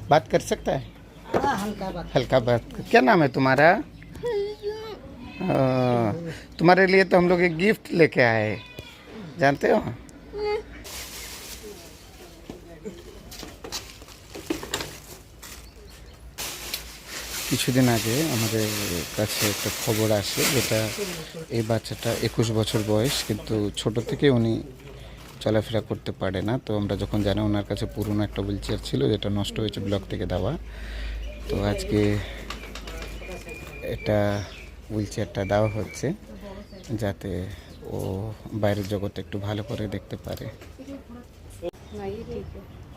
बात कर सकता है? हाँ, हल्का बात। क्या नाम है तुम्हारा? तुम्हारे लिए तो हम लोग एक गिफ्ट लेके आए हैं, जानते हो? কিছুদিন আগে আমাদের কাছে একটা খবর আসে, যেটা এই বাচ্চাটা 21 বছর বয়স, কিন্তু ছোট থেকে উনি চলাফেরা করতে পারে না। তো আমরা যখন জানি, ওনার কাছে পুরনো একটা হুইল চেয়ার ছিল যেটা নষ্ট হয়েছে ব্লক থেকে দেওয়া। তো আজকে এটা হুইল চেয়ারটা দেওয়া হচ্ছে যাতে ও বাইরের জগতে একটু ভালো করে দেখতে পারে।